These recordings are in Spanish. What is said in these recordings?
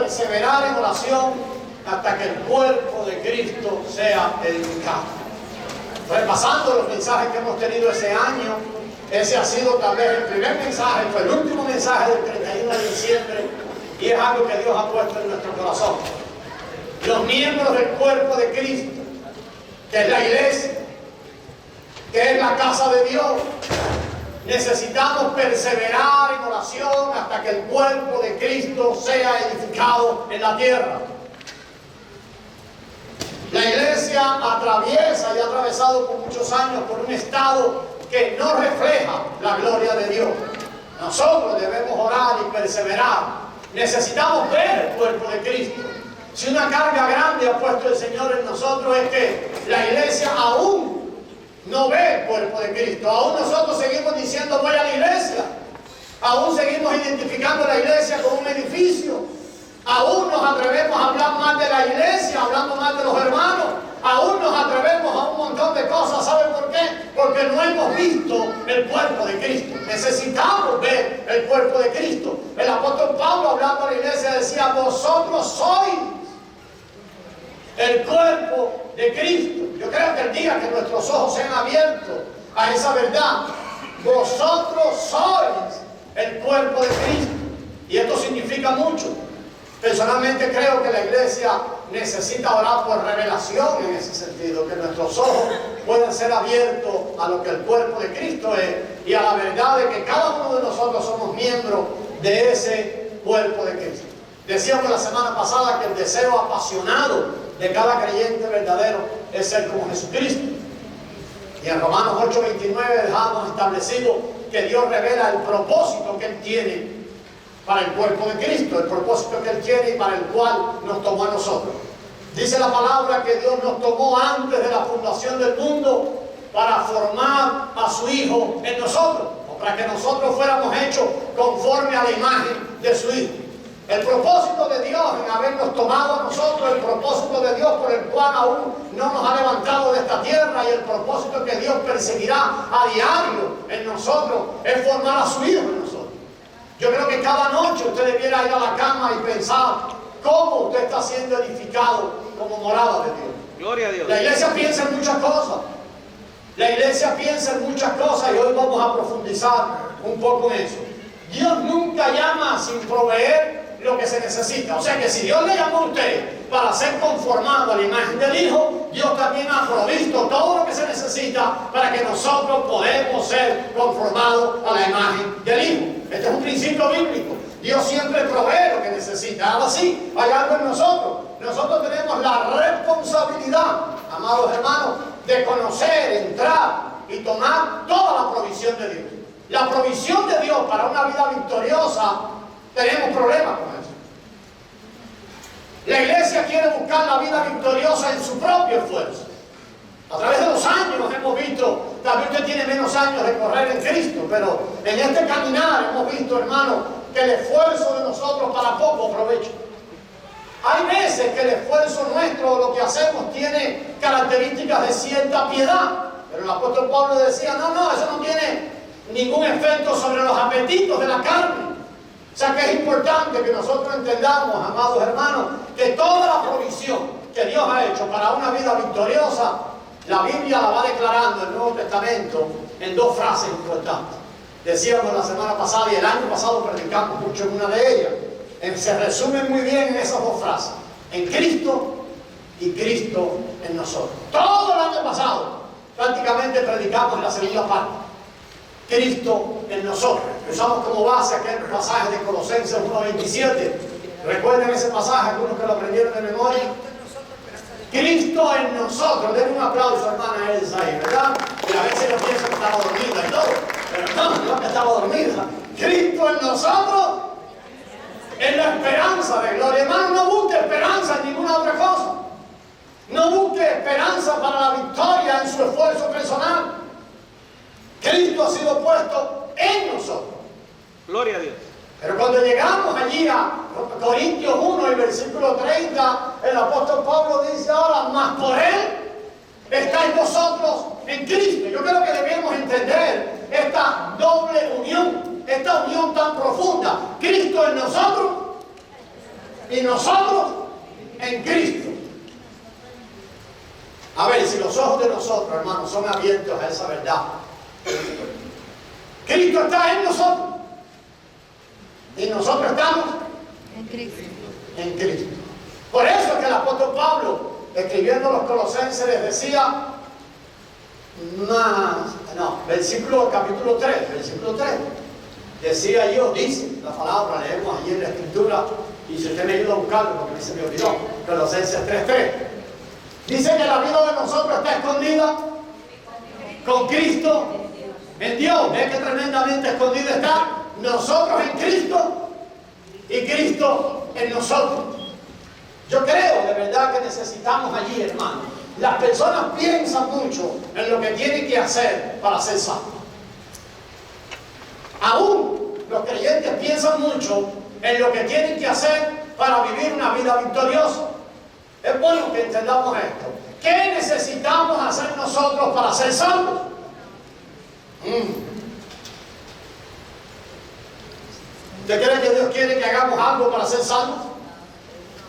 perseverar en oración hasta que el cuerpo de Cristo sea edificado. Repasando los mensajes que hemos tenido ese año, ese ha sido tal vez el primer mensaje, fue el último mensaje del 31 de diciembre, y es algo que Dios ha puesto en nuestro corazón. Los miembros del cuerpo de Cristo, que es la iglesia, que es la casa de Dios, necesitamos perseverar en oración hasta que el cuerpo de Cristo sea edificado en la tierra. La iglesia atraviesa y ha atravesado por muchos años por un estado que no refleja la gloria de Dios. Nosotros debemos orar y perseverar. Necesitamos ver el cuerpo de Cristo. Si una carga grande ha puesto el Señor en nosotros es que la iglesia aún no ve el cuerpo de Cristo. Aún nosotros seguimos diciendo voy a la iglesia. Aún seguimos identificando la iglesia como un edificio. Aún nos atrevemos a hablar mal de la iglesia, hablando mal de los hermanos. Aún nos atrevemos a un montón de cosas. ¿Saben por qué? Porque no hemos visto el cuerpo de Cristo. Necesitamos ver el cuerpo de Cristo. El apóstol Pablo, hablando a la iglesia, decía: vosotros sois el cuerpo de Cristo. Yo creo que el día que nuestros ojos sean abiertos a esa verdad, vosotros sois el cuerpo de Cristo. Y esto significa mucho. Personalmente creo que la iglesia necesita orar por revelación en ese sentido, que nuestros ojos puedan ser abiertos a lo que el cuerpo de Cristo es y a la verdad de que cada uno de nosotros somos miembros de ese cuerpo de Cristo. Decíamos la semana pasada que el deseo apasionado de cada creyente verdadero es ser como Jesucristo. Y en Romanos 8:29 dejamos establecido que Dios revela el propósito que Él tiene para el cuerpo de Cristo, el propósito que Él tiene y para el cual nos tomó a nosotros. Dice la palabra que Dios nos tomó antes de la fundación del mundo para formar a su Hijo en nosotros, o para que nosotros fuéramos hechos conforme a la imagen de su Hijo. El propósito de Dios en habernos tomado a nosotros, el propósito de Dios por el cual aún no nos ha levantado de esta tierra y el propósito que Dios perseguirá a diario en nosotros es formar a su Hijo en nosotros. Yo creo que cada noche usted debiera ir a la cama y pensar cómo usted está siendo edificado como morada de Dios. Gloria a Dios. La iglesia piensa en muchas cosas. La iglesia piensa en muchas cosas y hoy vamos a profundizar un poco en eso. Dios nunca llama sin proveer lo que se necesita. O sea que si Dios le llamó a usted para ser conformado a la imagen del Hijo, Dios también ha provisto todo lo que se necesita para que nosotros podamos ser conformados a la imagen del Hijo. Este es un principio bíblico. Dios siempre provee lo que necesita. Ahora sí, hay algo en nosotros. Nosotros tenemos la responsabilidad, amados hermanos, de conocer, entrar y tomar toda la provisión de Dios. La provisión de Dios para una vida victoriosa, tenemos problemas con eso. La iglesia quiere buscar la vida victoriosa en su propio esfuerzo. A través de los años hemos visto, tal vez usted tiene menos años de correr en Cristo, pero en este caminar hemos visto, hermano, que el esfuerzo de nosotros para poco provecho. Hay veces que el esfuerzo nuestro, lo que hacemos, tiene características de cierta piedad. Pero el apóstol Pablo decía, no, eso no tiene ningún efecto sobre los apetitos de la carne. O sea que es importante que nosotros entendamos, amados hermanos, que toda la provisión que Dios ha hecho para una vida victoriosa, la Biblia la va declarando en el Nuevo Testamento en dos frases importantes. Decíamos la semana pasada y el año pasado predicamos mucho en una de ellas. Se resumen muy bien en esas dos frases. En Cristo y Cristo en nosotros. Todo el año pasado prácticamente predicamos en la segunda parte. Cristo en nosotros. Usamos como base aquel pasaje de Colosenses 1:27. ¿Recuerden ese pasaje? Algunos que lo aprendieron de memoria. Cristo en nosotros. Den un aplauso, hermana Elsa ahí, ¿verdad? Y a veces yo pienso que estaba dormida y todo. Pero no que estaba dormida. Cristo en nosotros es la esperanza de gloria. Hermano, no busque esperanza en ninguna otra cosa. No busque esperanza para la victoria en su esfuerzo personal. Cristo ha sido puesto en nosotros. Gloria a Dios. Pero cuando llegamos allí a Corintios 1 y versículo 30, el apóstol Pablo dice ahora, más por Él estáis vosotros en Cristo. Yo creo que debemos entender esta doble unión, esta unión tan profunda. Cristo en nosotros y nosotros en Cristo. A ver, si los ojos de nosotros, hermanos, son abiertos a esa verdad. Cristo está en nosotros y nosotros estamos En Cristo. en Cristo. Por eso es que el apóstol Pablo, escribiendo a los Colosenses, les decía, capítulo 3, decía yo, dice la palabra, leemos allí en la escritura, y si usted me ayuda a buscarlo, porque a mí se me olvidó, Colosenses 3:3, dice que la vida de nosotros está escondida con Cristo en Dios. ¿Ve que tremendamente escondida está? Nosotros en Cristo y Cristo en nosotros. Yo creo de verdad que necesitamos allí, hermano. Las personas piensan mucho en lo que tienen que hacer para ser salvos. Aún los creyentes piensan mucho en lo que tienen que hacer para vivir una vida victoriosa. Es bueno que entendamos esto. ¿Qué necesitamos hacer nosotros para ser salvos? ¿Usted cree que Dios quiere que hagamos algo para ser salvos?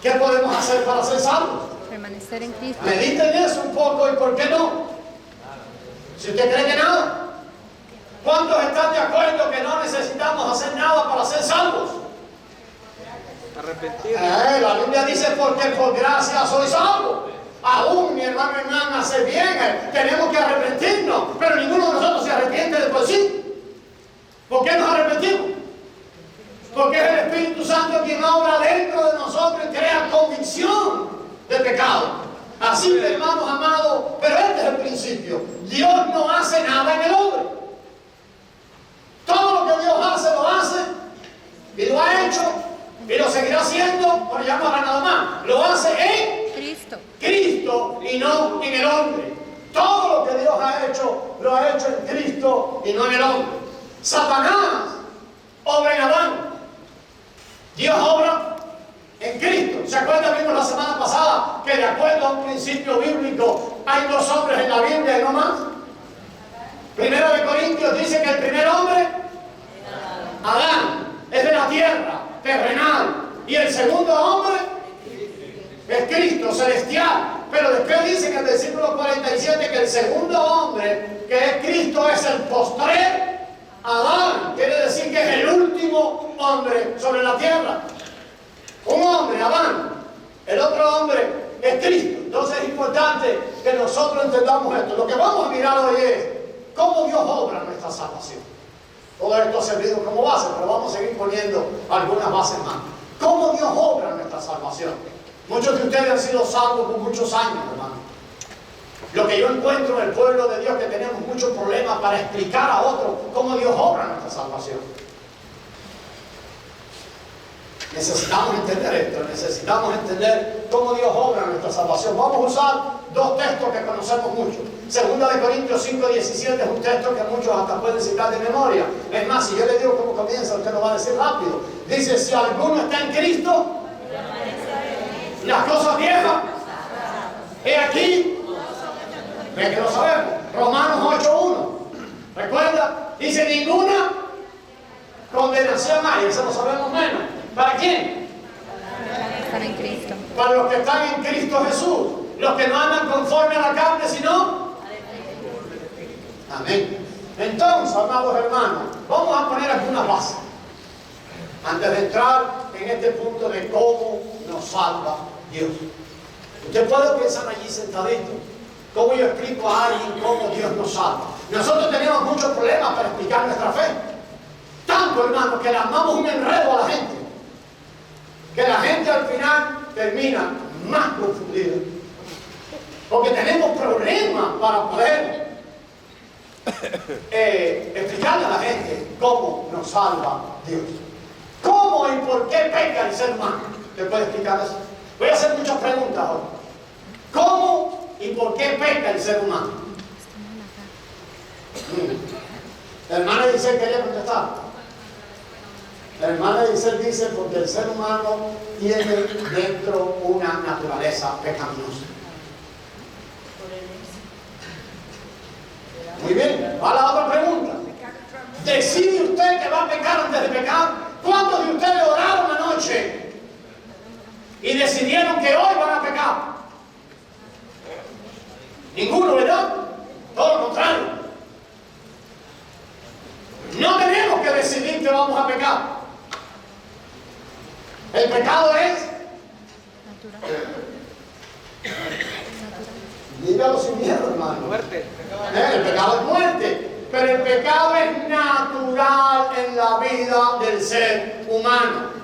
¿Qué podemos hacer para ser salvos? Permanecer en Cristo. Mediten eso un poco y ¿por qué no? Si usted cree que nada. ¿Cuántos están de acuerdo que no necesitamos hacer nada para ser salvos? Arrepentido. La Biblia dice porque por gracia soy salvo. Aún mi hermano y hermana hace bien, tenemos que arrepentirnos, pero ninguno de nosotros se arrepiente de por sí. ¿Por qué nos arrepentimos? Porque es el Espíritu Santo quien obra dentro de nosotros y crea convicción de pecado. Así que, hermanos amados, pero este es el principio. Dios no hace nada en el hombre. Todo lo que Dios hace, lo hace y lo ha hecho y lo seguirá haciendo, por ya no hará nada más. Lo hace en Cristo y no en el hombre. Todo lo que Dios ha hecho, lo ha hecho en Cristo y no en el hombre. Satanás obra en Adán. Dios obra en Cristo. ¿Se acuerdan? Vimos la semana pasada que de acuerdo a un principio bíblico hay dos hombres en la Biblia y no más. Primero de Corintios dice que el primer hombre, Adán, es de la tierra, terrenal. Y el segundo hombre es Cristo, celestial. Pero después dice en el versículo 47 que el segundo hombre, que es Cristo, es el postrer Adán. Quiere decir que es el último hombre sobre la tierra. Un hombre, Adán. El otro hombre es Cristo. Entonces es importante que nosotros entendamos esto. Lo que vamos a mirar hoy es cómo Dios obra nuestra salvación. Todo esto ha servido como base, pero vamos a seguir poniendo algunas bases más. ¿Cómo Dios obra nuestra salvación? Muchos de ustedes han sido salvos por muchos años, hermano. Lo que yo encuentro en el pueblo de Dios, que tenemos muchos problemas para explicar a otros cómo Dios obra nuestra salvación. Necesitamos entender esto, necesitamos entender cómo Dios obra nuestra salvación. Vamos a usar dos textos que conocemos mucho. Segunda de Corintios 5:17 es un texto que muchos hasta pueden citar de memoria. Es más, si yo le digo cómo comienza, usted lo va a decir rápido. Dice, si alguno está en Cristo, las cosas viejas, he aquí, ve que lo sabemos, Romanos 8:1. ¿Recuerda? Dice, ninguna condenación hay, eso lo sabemos menos. ¿Para quién? Están en Cristo. Para los que están en Cristo Jesús, los que no andan conforme a la carne, sino... Amén. Entonces, amados hermanos, vamos a poner algunas bases antes de entrar en este punto de cómo nos salva Dios. Usted puede pensar allí sentadito, ¿cómo yo explico a alguien cómo Dios nos salva? Nosotros tenemos muchos problemas para explicar nuestra fe. Tanto, hermanos, que le armamos un enredo a la gente, que la gente al final termina más confundida. Porque tenemos problemas para poder explicarle a la gente cómo nos salva Dios. ¿Cómo y por qué peca el ser humano? ¿Le puede explicar eso? Voy a hacer muchas preguntas hoy. ¿Cómo y por qué peca el ser humano? La hermana Giselle quería contestar. La hermana Giselle dice porque el ser humano tiene dentro una naturaleza pecaminosa. Muy bien, va la otra pregunta. ¿Decide usted que va a pecar antes de pecar? ¿Cuántos de ustedes oraron anoche y decidieron que hoy van a pecar? Ninguno, ¿verdad? Todo lo contrario. No tenemos que decidir que vamos a pecar. El pecado es Natural. dígalo sin miedo, hermano. Muerte. El pecado es muerte, pero el pecado es natural en la vida del ser humano.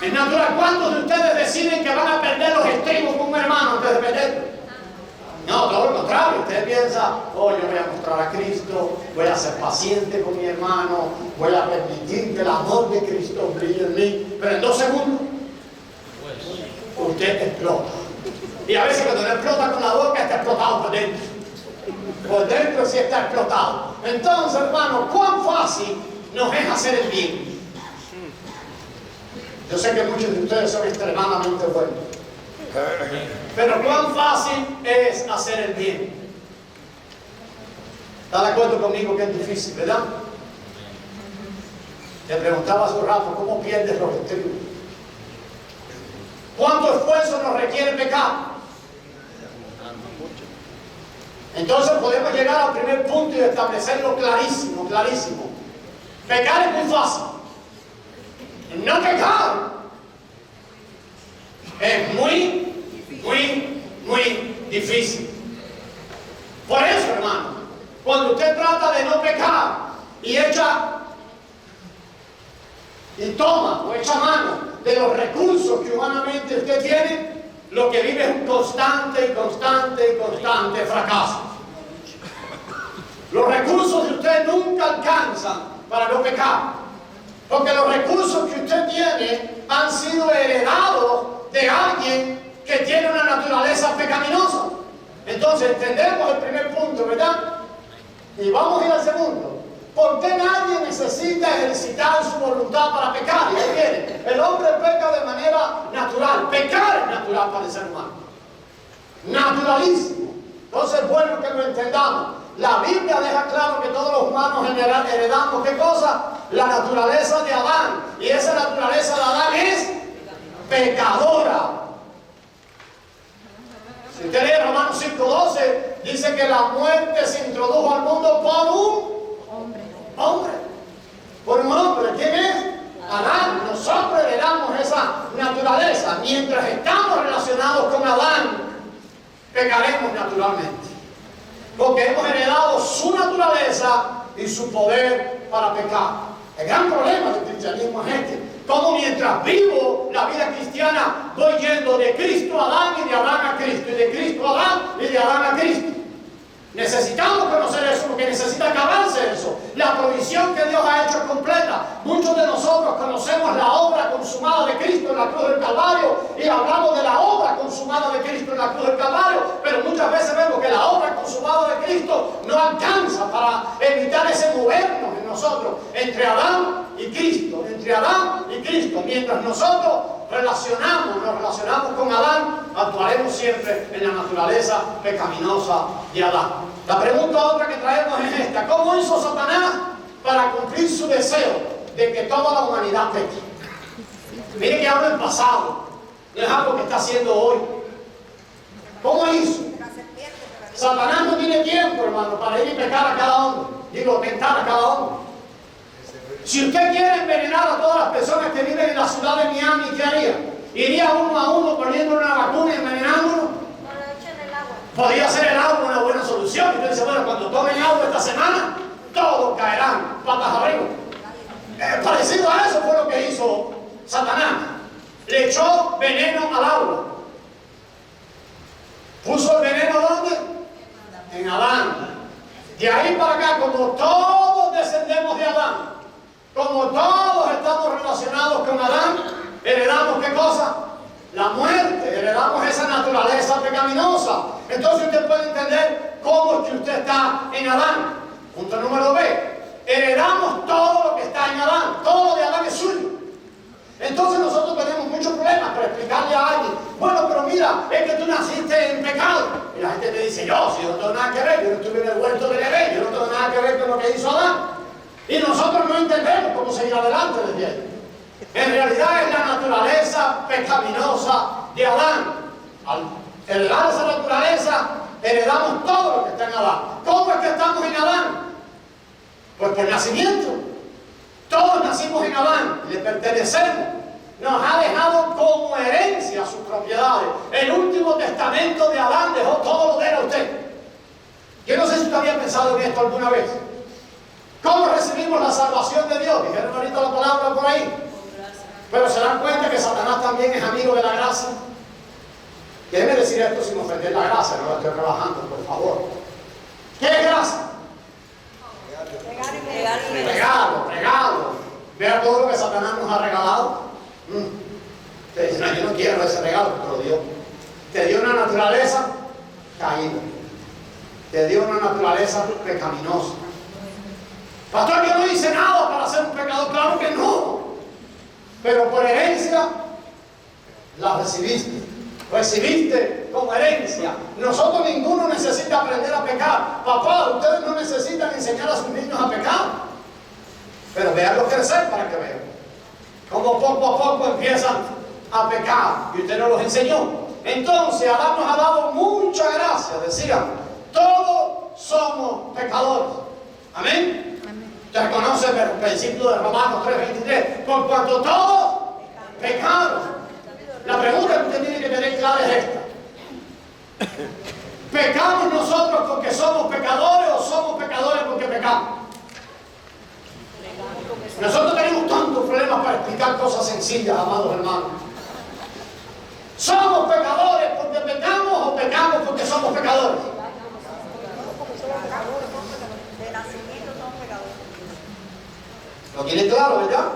Es natural. ¿Cuántos de ustedes deciden que van a perder los estribos con un hermano antes de perderlo? No, todo lo contrario. Usted piensa, oh, yo voy a mostrar a Cristo, voy a ser paciente con mi hermano, voy a permitir que el amor de Cristo brille en mí. Pero en 2 segundos, usted explota. Y a veces cuando no explota con la boca, está explotado por dentro. Por dentro sí está explotado. Entonces, hermano, ¿cuán fácil nos es hacer el bien? Yo sé que muchos de ustedes son extremadamente buenos. Pero ¿cuán fácil es hacer el bien? ¿Está de acuerdo conmigo que es difícil, verdad? Te preguntaba hace un rato, ¿cómo pierdes los estribos? ¿Cuánto esfuerzo nos requiere pecar? Entonces podemos llegar al primer punto y establecerlo clarísimo, clarísimo. Pecar es muy fácil. No pecar es muy difícil. Por eso, hermano, cuando usted trata de no pecar y echa y toma o echa mano de los recursos que humanamente usted tiene, lo que vive es un constante fracaso. Los recursos de usted nunca alcanzan para no pecar, porque los recursos que usted tiene han sido heredados de alguien que tiene una naturaleza pecaminosa. Entonces entendemos el primer punto, ¿verdad? Y vamos a ir al segundo. ¿Por qué nadie necesita ejercitar su voluntad para pecar? Y ahí viene. El hombre peca de manera natural. Pecar es natural para el ser humano. Naturalísimo. Entonces es bueno que lo entendamos. La Biblia deja claro que todos los humanos heredamos, ¿qué cosa? La naturaleza de Adán. Y esa naturaleza de Adán es pecadora. Si usted lee Romanos 5:12, dice que la muerte se introdujo al mundo por un hombre. Por un hombre. ¿Quién es? Adán. Nosotros heredamos esa naturaleza. Mientras estamos relacionados con Adán, pecaremos naturalmente. Porque hemos heredado su naturaleza y su poder para pecar. El gran problema del cristianismo es este. Como mientras vivo la vida cristiana voy yendo de Cristo a Adán y de Adán a Cristo, y de Cristo a Adán y de Adán a Cristo. Necesitamos conocer eso porque necesita acabarse eso. La provisión que Dios ha hecho es completa. Muchos de nosotros conocemos la obra consumada de Cristo en la cruz del Calvario y hablamos de la obra consumada de Cristo en la cruz del Calvario, pero muchas veces vemos que la obra consumada de Cristo no alcanza para evitar ese movernos en nosotros entre Adán y Cristo, entre Adán y Cristo. Mientras nosotros nos relacionamos con Adán, actuaremos siempre en la naturaleza pecaminosa de Adán. La pregunta otra que traemos es esta: ¿cómo hizo Satanás para cumplir su deseo de que toda la humanidad peque? Mire que hablo en pasado, no es algo que está haciendo hoy. ¿Cómo hizo? Satanás no tiene tiempo, hermano, para ir y pecar a cada hombre, tentar a cada hombre. Si usted quiere envenenar a todas las personas que viven en la ciudad de Miami, ¿qué haría? ¿Iría uno a uno poniendo una vacuna y envenenándolo? Podría ser el agua una buena solución. Y usted dice, bueno, cuando tomen agua esta semana, todos caerán patas arriba. Parecido a eso fue lo que hizo Satanás. Le echó veneno al agua. ¿Puso el veneno dónde? En Adán. De ahí para acá, como todos descendemos de Adán, como todos estamos relacionados con Adán, heredamos ¿qué cosa? La muerte, heredamos esa naturaleza pecaminosa. Entonces usted puede entender cómo es que usted está en Adán. Punto número B. Heredamos todo lo que está en Adán. Todo lo de Adán es suyo. Entonces nosotros tenemos muchos problemas para explicarle a alguien, bueno, pero mira, es que tú naciste en pecado. Y la gente te dice, yo no tengo nada que ver, yo no estuve en el huerto de Edén, yo no tengo nada que ver con lo que hizo Adán. Y nosotros no entendemos cómo seguir adelante desde ahí. En realidad es la naturaleza pecaminosa de Adán. Al heredar esa naturaleza, heredamos todo lo que está en Adán. ¿Cómo es que estamos en Adán? Pues por nacimiento. Todos nacimos en Adán, le pertenecemos. Nos ha dejado como herencia sus propiedades. El último testamento de Adán dejó todo lo de él a usted. Yo no sé si usted había pensado en esto alguna vez. ¿Cómo recibimos la salvación de Dios? Dijeron ahorita la palabra por ahí. Pero se dan cuenta que Satanás también es amigo de la gracia. Déjeme decir esto sin ofender la gracia, no la estoy trabajando, por favor. ¿Qué es gracia? Regalo. Vea todo lo que Satanás nos ha regalado. Usted dice, no, yo no quiero ese regalo, pero Dios te dio una naturaleza caída. Te dio una naturaleza pecaminosa. Pastor, yo no hice nada para ser un pecador. Claro que no. Pero por herencia la recibiste. Recibiste como herencia. Nosotros ninguno necesita aprender a pecar. Papá, ustedes no necesitan enseñar a sus niños a pecar. Pero véanlos crecer para que vean cómo poco a poco empiezan a pecar. Y usted no los enseñó. Entonces Adán nos ha dado mucha gracia. Decían, todos somos pecadores. Amén. Usted conoce el principio de Romanos 3:23. Por cuanto todos pecaron. La pregunta que usted tiene que tener clara es esta. ¿Pecamos nosotros porque somos pecadores o somos pecadores porque pecamos? Nosotros tenemos tantos problemas para explicar cosas sencillas, amados hermanos. ¿Somos pecadores porque pecamos o pecamos porque somos pecadores? Lo tiene claro, ¿verdad?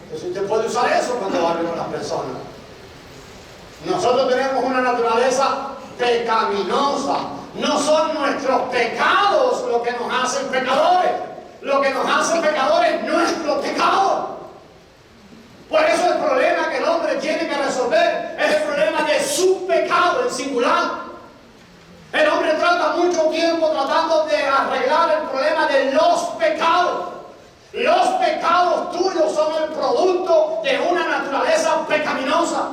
Entonces usted puede usar eso cuando hable con las personas. Nosotros tenemos una naturaleza pecaminosa. No son nuestros pecados lo que nos hacen pecadores. Lo que nos hace pecadores es nuestro pecado. Por eso el problema que el hombre tiene que resolver es el problema de su pecado en singular. El hombre trata mucho tiempo tratando de arreglar el problema de los pecados. Los pecados tuyos son el producto de una naturaleza pecaminosa.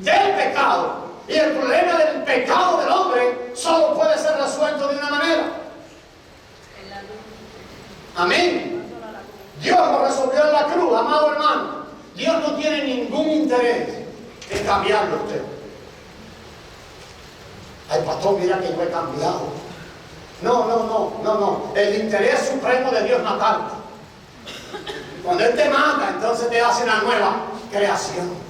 Del pecado. Y el problema del pecado del hombre solo puede ser resuelto de una manera. Amén. Dios lo resolvió en la cruz, amado hermano. Dios no tiene ningún interés en cambiarlo a usted. Ay, pastor, mira que yo he cambiado. No. El interés supremo de Dios es matarte. Cuando Él te mata, entonces te hace una nueva creación.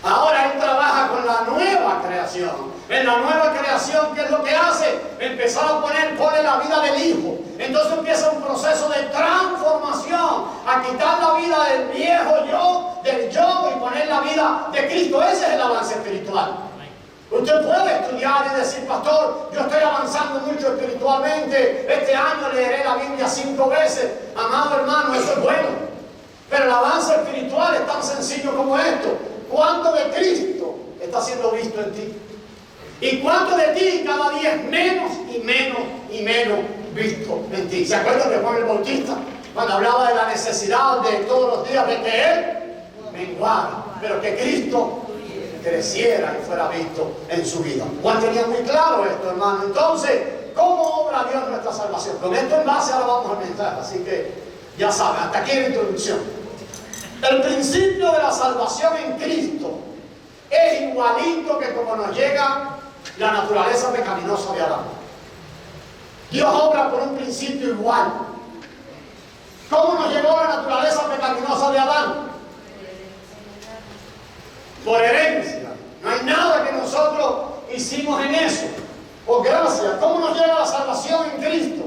Ahora Él trabaja con la nueva creación. En la nueva creación, ¿qué es lo que hace? Empezar a pone la vida del Hijo. Entonces empieza un proceso de transformación, a quitar la vida del viejo yo, del yo, y poner la vida de Cristo. Ese es el avance espiritual. Usted puede estudiar y decir, pastor, yo estoy avanzando mucho espiritualmente, este año leeré la Biblia 5 veces. Amado hermano, eso es bueno. Pero el avance espiritual es tan sencillo como esto. ¿Cuánto de Cristo está siendo visto en ti? ¿Y cuánto de ti cada día es menos y menos visto en ti? ¿Se acuerdan de Juan el Bautista? Cuando hablaba de la necesidad de todos los días de que Él menguara, pero que Cristo creciera y fuera visto en su vida. Juan tenía muy claro esto, hermano. Entonces, ¿cómo obra Dios nuestra salvación? Con esto en base ahora vamos al mensaje, así que ya saben, hasta aquí la introducción. El principio de la salvación en Cristo es igualito que como nos llega la naturaleza pecaminosa de Adán. Dios obra por un principio igual. ¿Cómo nos llegó la naturaleza pecaminosa de Adán? Por herencia. No hay nada que nosotros hicimos en eso. Por gracia. ¿Cómo nos llega la salvación en Cristo?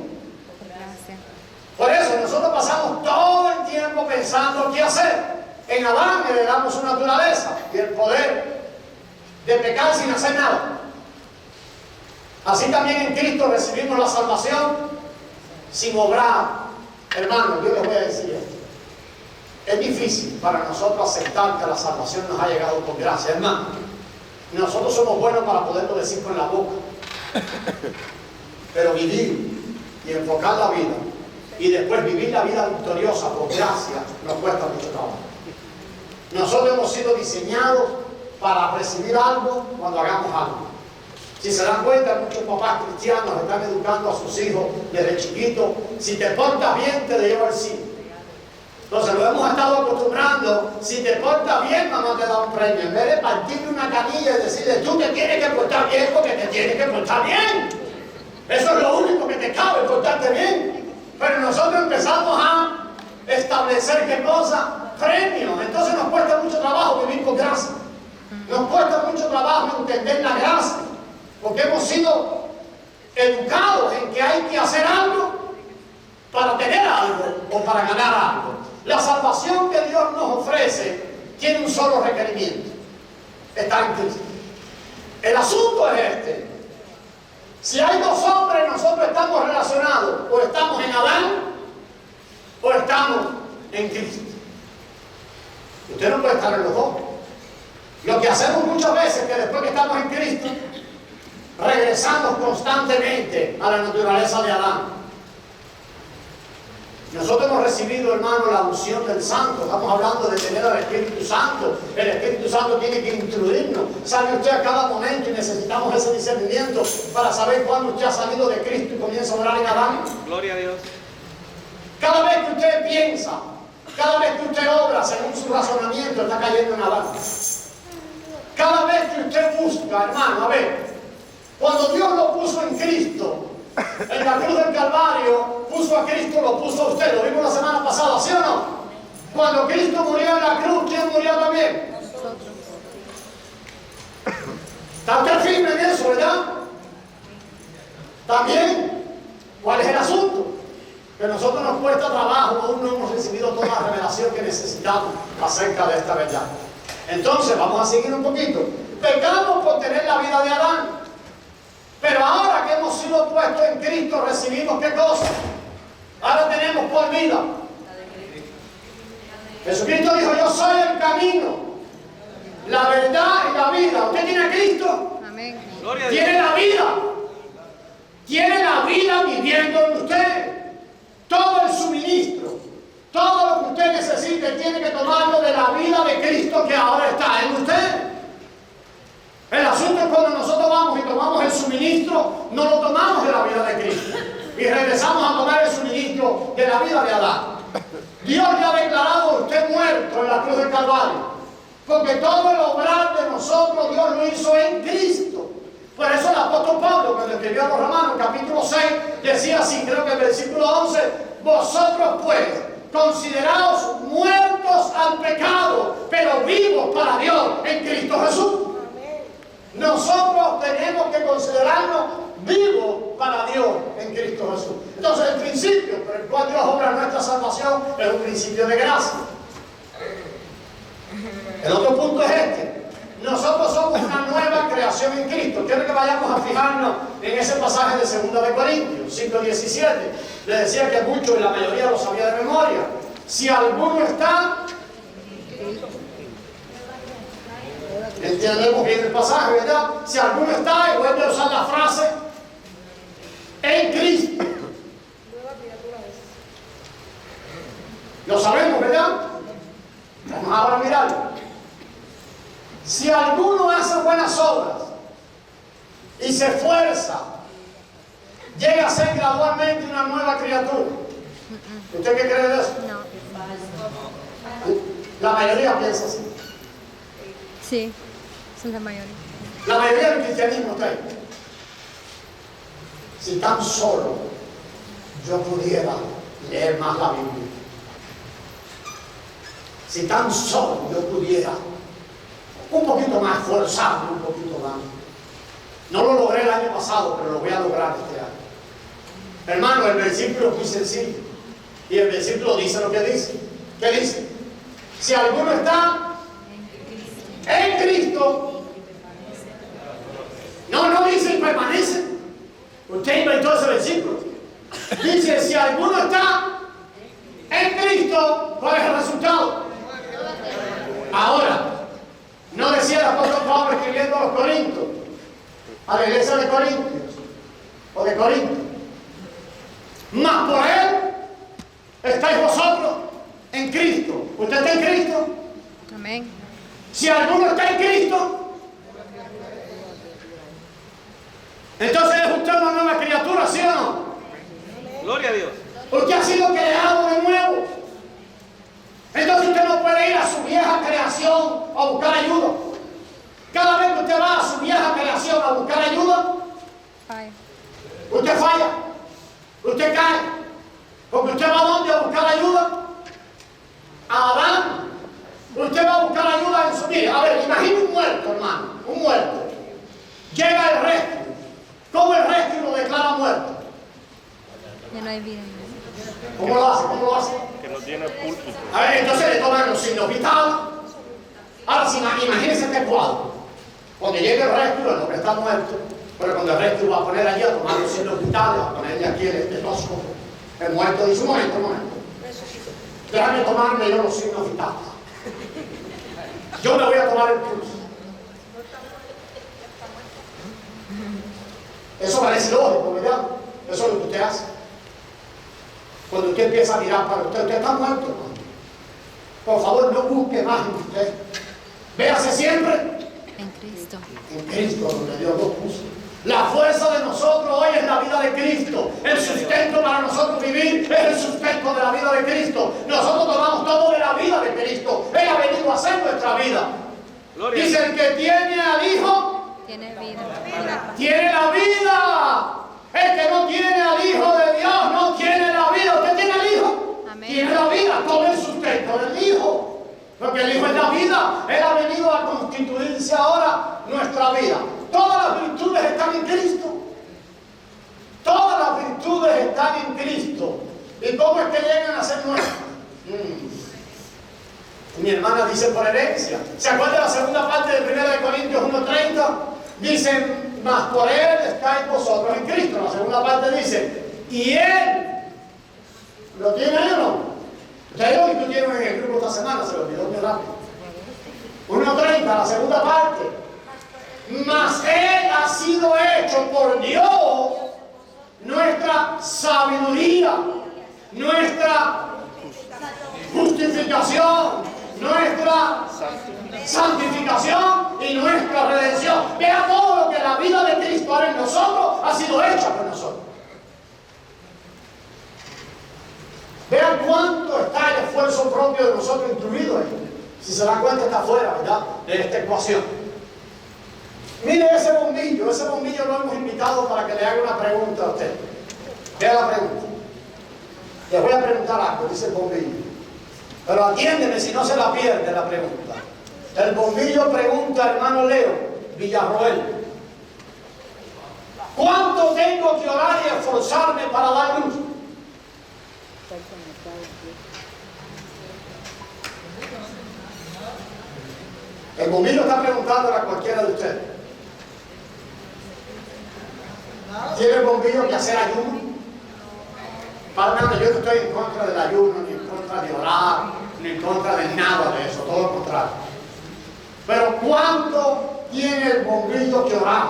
Por eso nosotros pasamos todo el tiempo pensando qué hacer. En Adán heredamos su naturaleza y el poder de pecar sin hacer nada. Así también en Cristo recibimos la salvación sin obrar. Hermano, yo les voy a decir esto. Es difícil para nosotros aceptar que la salvación nos ha llegado por gracia. Hermano, nosotros somos buenos para poderlo decir con la boca. Pero vivir y enfocar la vida y después vivir la vida victoriosa por gracia nos cuesta mucho trabajo. Nosotros hemos sido diseñados para recibir algo cuando hagamos algo. Si se dan cuenta, muchos papás cristianos están educando a sus hijos desde chiquitos. Si te portas bien, te llevo al cine. Entonces lo hemos estado acostumbrando. Si te portas bien, mamá te da un premio. En vez de partirle una canilla y decirle, tú te tienes que portar bien porque te tienes que portar bien. Eso es lo único que te cabe, portarte bien. Pero nosotros empezamos a establecer, ¿qué cosa? Premios. Entonces nos cuesta mucho trabajo vivir con gracia. Nos cuesta mucho trabajo entender la gracia. Porque hemos sido educados en que hay que hacer algo para tener algo o para ganar algo. La salvación que Dios nos ofrece tiene un solo requerimiento: estar en Cristo. El asunto es este: si hay dos hombres, nosotros estamos relacionados, o estamos en Adán o estamos en Cristo. Usted no puede estar en los dos. Lo que hacemos muchas veces es que después que estamos en Cristo, regresamos constantemente a la naturaleza de Adán. Nosotros hemos recibido, hermano, la unción del Santo. Estamos hablando de tener al Espíritu Santo. El Espíritu Santo tiene que instruirnos. Sabe usted a cada momento, y necesitamos ese discernimiento para saber cuándo usted ha salido de Cristo y comienza a orar en Adán. Gloria a Dios. Cada vez que usted piensa, cada vez que usted obra según su razonamiento, está cayendo en Adán. Cada vez que usted busca, hermano, a ver, cuando Dios lo puso en Cristo, en la cruz del Calvario, puso a Cristo, lo puso a usted. Lo vimos la semana pasada, ¿sí o no? Cuando Cristo murió en la cruz, ¿quién murió también? ¿Está usted firme en eso, verdad? También, ¿cuál es el asunto? Que a nosotros nos cuesta trabajo, aún no hemos recibido toda la revelación que necesitamos acerca de esta verdad. Entonces, vamos a seguir un poquito. Pecamos por tener la vida de Adán. Pero ahora que hemos sido puestos en Cristo, recibimos ¿qué cosa? Ahora tenemos por vida. Jesucristo dijo: yo soy el camino, la verdad y la vida. ¿Usted tiene a Cristo? Amén. Tiene la vida. Tiene la vida viviendo en usted. Todo el suministro, todo lo que usted necesite, tiene que tomarlo de la vida de Cristo que ahora está en usted. El asunto es cuando nosotros vamos y tomamos el suministro, no lo tomamos de la vida de Cristo y regresamos a tomar el suministro de la vida de Adán. Dios le ha declarado a usted muerto en la cruz del Calvario, porque todo el obrar de nosotros Dios lo hizo en Cristo. Por eso el apóstol Pablo, cuando escribió a los Romanos, capítulo 6, decía así, creo que el versículo 11: vosotros pues, consideraos muertos al pecado, pero vivos para Dios en Cristo Jesús. Nosotros tenemos que considerarnos vivos para Dios en Cristo Jesús. Entonces, el principio por el cual Dios obra nuestra salvación es un principio de gracia. El otro punto es este: nosotros somos una nueva creación en Cristo. Quiero que vayamos a fijarnos en ese pasaje de 2 de Corintios 5:17. Le decía que muchos y la mayoría lo sabía de memoria. Si alguno está... Entendemos bien el pasaje, ¿verdad? Si alguno está, y vuelve a usar la frase, en Cristo. Lo sabemos, ¿verdad? Vamos ahora a mirarlo. Si alguno hace buenas obras y se esfuerza, llega a ser gradualmente una nueva criatura. ¿Usted qué cree de eso? No. La mayoría piensa así. Sí, son la mayoría. La mayoría del cristianismo está ahí. Si tan solo yo pudiera leer más la Biblia, si tan solo yo pudiera un poquito más, esforzarme un poquito más. No lo logré el año pasado, pero lo voy a lograr este año. Hermano, el versículo es muy sencillo. Y el versículo dice lo que dice. ¿Qué dice? Si alguno está en Cristo, no dice y permanece. Usted inventó ese versículo. Dice: si alguno está en Cristo, ¿cuál es el resultado? Ahora, no decía el apóstol Pablo escribiendo a los Corintios, a la iglesia de Corintios o de Corinto: mas por él estáis vosotros en Cristo. ¿Usted está en Cristo? Amén. Si alguno está en Cristo, entonces es usted una nueva criatura, ¿sí o no? Gloria a Dios. Usted ha sido creado de nuevo. Entonces usted no puede ir a su vieja creación a buscar ayuda. Cada vez que usted va a su vieja creación a buscar ayuda, Falla. usted falla, usted cae. Porque usted va a dónde a buscar ayuda. A Adán. Usted va a buscar ayuda en su vida. A ver, imagine un muerto, hermano, un muerto. Llega el rescue. ¿Cómo el rescue lo declara muerto? Ya no hay vida. ¿Cómo lo hace? ¿Cómo lo hace? Que no tiene púlpito. A ver, entonces le toman los signos vitales. Ahora, si imagínense este cuadro. Cuando llegue el rescue, el hombre está muerto. Pero cuando el rescue va a poner allí a tomar los signos vitales, va a ponerle aquí el estetoscopio. El muerto dice, un momento. Déjame tomarme yo los signos vitales. Yo me voy a tomar el pulso. Eso parece lógico, ¿verdad? Eso es lo que usted hace. Cuando usted empieza a mirar para usted está muerto, hermano. Por favor, no busque más en usted. Véase siempre En Cristo. en Cristo, donde Dios lo puso. La fuerza de nosotros hoy es la vida de Cristo. El sustento para nosotros vivir es el sustento de la vida de Cristo. Nosotros tomamos todo de la vida de Cristo. Él ha venido a hacer nuestra vida. Gloria a Dice, Dios. el que tiene al Hijo, Tiene vida. tiene la vida. El que no tiene al Hijo de Dios no tiene la vida. ¿Usted tiene al Hijo? Amén. Tiene la vida. Tome el sustento del Hijo. Porque el Hijo es la vida. Él ha venido a constituirse ahora nuestra vida. Todas las virtudes están en Cristo. Todas las virtudes están en Cristo. ¿Y cómo es que llegan a ser nuestras? Mi hermana dice por herencia. ¿Se acuerda de la segunda parte de 1 Corintios 1:30? Dicen, mas por Él estáis vosotros en Cristo. La segunda parte dice, y Él, ¿lo tiene Él o no? Ustedes lo discutieron en el grupo esta semana, se lo olvidó muy rápido. 1:30, la segunda parte. Mas Él ha sido hecho por Dios nuestra sabiduría, nuestra justificación, nuestra santificación y nuestra redención. Vea todo lo que la vida de Cristo ahora en nosotros ha sido hecha por nosotros. Vean cuánto está el esfuerzo propio de nosotros incluido ahí. Si se dan cuenta está fuera, ¿verdad?, de esta ecuación. Mire ese bombillo lo hemos invitado para que le haga una pregunta a usted. Vea la pregunta. Les voy a preguntar algo, dice el bombillo. Pero atiéndeme si no se la pierde la pregunta. El bombillo pregunta, hermano Leo Villarroel, ¿cuánto tengo que orar y esforzarme para dar luz? El bombillo está preguntando a cualquiera de ustedes. ¿Tiene el bombillo que hacer ayuno? Padre, yo no estoy en contra del ayuno, ni en contra de orar, ni en contra de nada de eso, todo lo contrario. Pero ¿cuánto tiene el bombillo que orar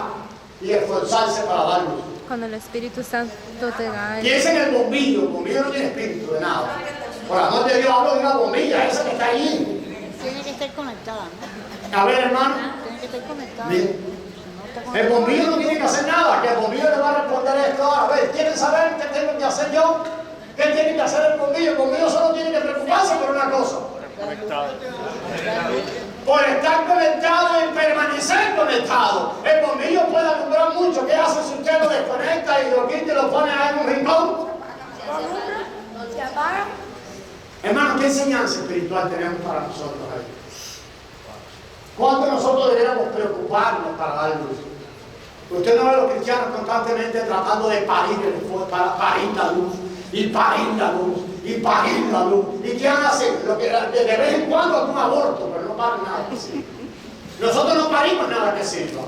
y esforzarse para dar luz? Cuando el Espíritu Santo te da Piensen en el bombillo no tiene espíritu de nada. Por amor de Dios, hablo de una bombilla, esa que está ahí. Tiene que estar conectada, ¿no? A ver, hermano. Tiene que estar conectada. Bien. El bombillo no tiene que hacer nada, que el bombillo le va a responder esto ahora. A ver, ¿quieren saber qué tengo que hacer yo? ¿Qué tiene que hacer el bombillo? El bombillo solo tiene que preocuparse por una cosa. Por estar conectado y permanecer conectado. El bombillo puede alumbrar mucho. ¿Qué hace si usted lo desconecta y lo quita y lo pone ahí en un rincón? ¿Se apaga? Hermano, ¿qué enseñanza espiritual tenemos para nosotros ahí? ¿Cuánto nosotros deberíamos preocuparnos para dar luz? Usted no ve a los cristianos constantemente tratando de parir parir la luz, y parir la luz, y parir la luz. ¿Y qué hacen? Lo que de vez en cuando hacen un aborto, pero no paran nada que sirva. Nosotros no parimos nada que sirva.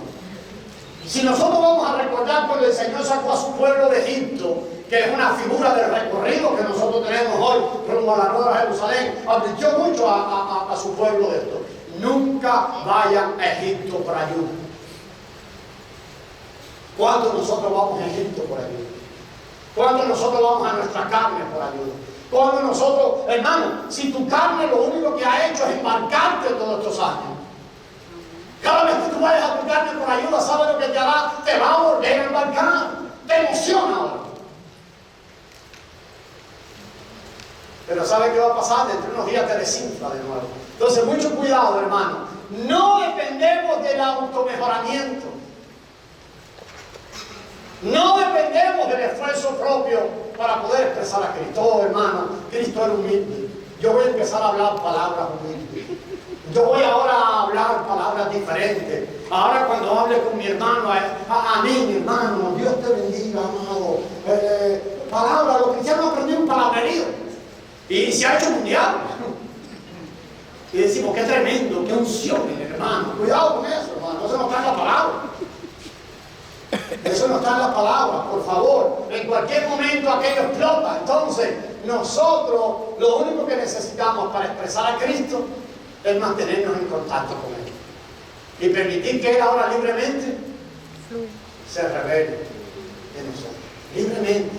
Si nosotros vamos a recordar cuando el Señor sacó a su pueblo de Egipto, que es una figura del recorrido que nosotros tenemos hoy rumbo a la Nueva Jerusalén, advirtió mucho a su pueblo de esto. Nunca vayan a Egipto por ayuda. ¿Cuánto nosotros vamos a Egipto por ayuda? ¿Cuánto nosotros vamos a nuestra carne por ayuda? Cuando nosotros, hermano, si tu carne lo único que ha hecho es embarcarte todos estos años. Cada vez que tú vayas a tu carne con ayuda, ¿sabes lo que te hará? Te va a volver a embarcar. Te emociona ahora. Pero ¿sabe qué va a pasar? Dentro de unos días te desinfla de nuevo. Entonces, mucho cuidado, hermano. No dependemos del automejoramiento. No dependemos del esfuerzo propio para poder expresar a Cristo. Oh, hermano, Cristo era humilde. Yo voy a empezar a hablar palabras humildes. Yo voy ahora a hablar palabras diferentes. Ahora cuando hable con mi hermano, a mí, mi hermano, Dios te bendiga, amado. Palabras, los cristianos aprendieron palabrerío. Y se ha hecho mundial. Y decimos, qué tremendo, qué unción, hermano. Cuidado con eso, hermano. Eso no está en la palabra. Eso no está en las palabras, por favor. En cualquier momento aquello explota. Entonces, nosotros lo único que necesitamos para expresar a Cristo es mantenernos en contacto con Él. Y permitir que Él ahora libremente se revele en nosotros. Libremente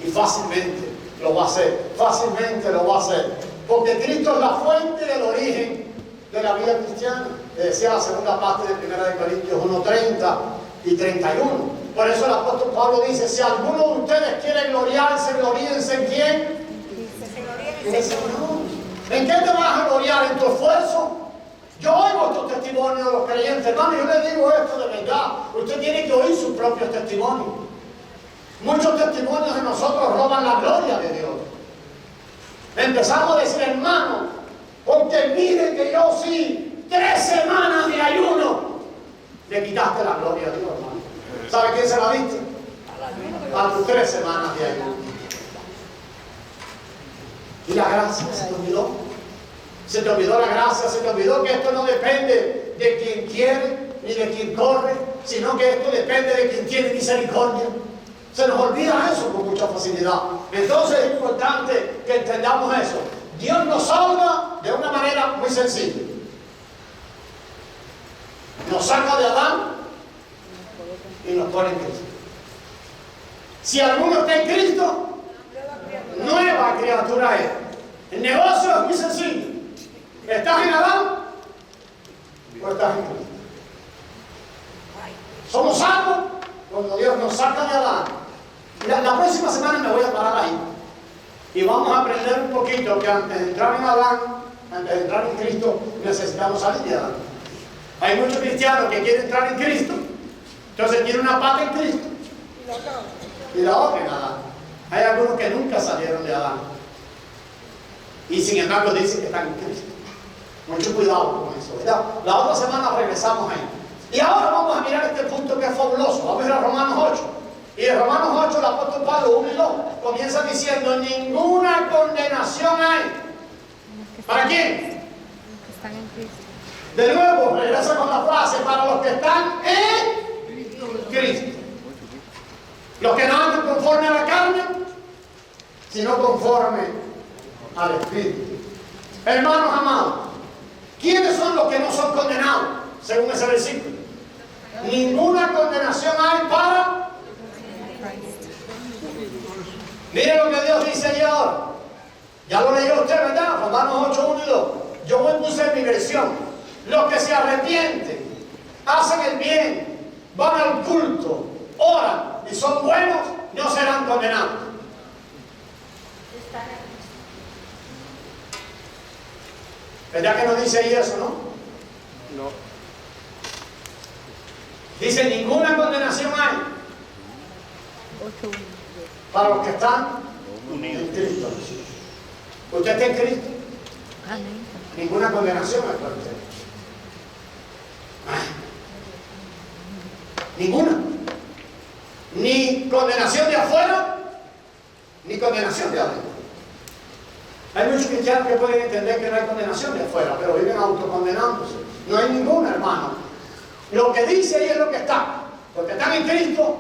y fácilmente lo va a hacer. Fácilmente lo va a hacer. Porque Cristo es la fuente del origen de la vida cristiana. Le decía la segunda parte de 1 Corintios 1:30 y 31. Por eso el apóstol Pablo dice, si alguno de ustedes quiere gloriarse, gloríense en quién. En el Señor. ¿En qué te vas a gloriar? ¿En tu esfuerzo? Yo oigo estos testimonios de los creyentes, hermano, yo les digo esto de verdad. Usted tiene que oír sus propios testimonios. Muchos testimonios de nosotros roban la gloria de Dios. Empezamos a decir, hermano, porque miren que yo sí, 3 semanas de ayuno, le quitaste la gloria a Dios, hermano. ¿Sabe quién se la diste? A tus 3 semanas de ayuno. Y la gracia se te olvidó. Se te olvidó la gracia, se te olvidó que esto no depende de quien quiere ni de quien corre, sino que esto depende de quien tiene misericordia. Se nos olvida eso con mucha facilidad. Entonces es importante que entendamos eso. Dios nos salva de una manera muy sencilla. Nos saca de Adán y nos pone en Cristo. Si alguno está en Cristo, nueva criatura es. El negocio es muy sencillo. ¿Estás en Adán o estás en Cristo? Somos salvos cuando Dios nos saca de Adán. La próxima semana me voy a parar ahí y vamos a aprender un poquito que antes de entrar en Adán, antes de entrar en Cristo, necesitamos salir de Adán. Hay muchos cristianos que quieren entrar en Cristo, entonces tienen una pata en Cristo y la otra en Adán. Hay algunos que nunca salieron de Adán y sin embargo dicen que están en Cristo. Mucho cuidado con eso, ¿verdad? La otra semana regresamos ahí. Y ahora vamos a mirar este punto que es fabuloso. Vamos a ir a Romanos 8. Y en Romanos 8 el apóstol Pablo 1 y 2 comienza diciendo, ninguna condenación hay. ¿Para quién? Los que están en Cristo. De nuevo, regresa con la frase, para los que están en Cristo. Los que no andan conforme a la carne, sino conforme al Espíritu. Hermanos amados, ¿quiénes son los que no son condenados? Según ese versículo. Ninguna condenación hay para... Mire lo que Dios dice allí ahora. Ya lo leyó usted, ¿verdad? Romanos 8, 1 y 2. Yo me puse en mi versión. Los que se arrepienten, hacen el bien, van al culto, oran y son buenos, no serán condenados. ¿Verdad que no dice ahí eso, no? No. Dice, ninguna condenación hay para los que están en Cristo. ¿Usted está en Cristo? Amén. Ninguna condenación hay para usted. Ninguna. Ni condenación de afuera, ni condenación de adentro. Hay muchos cristianos que pueden entender que no hay condenación de afuera, pero viven autocondenándose. No hay ninguna, hermano. Lo que dice ahí es lo que está. Los que están en Cristo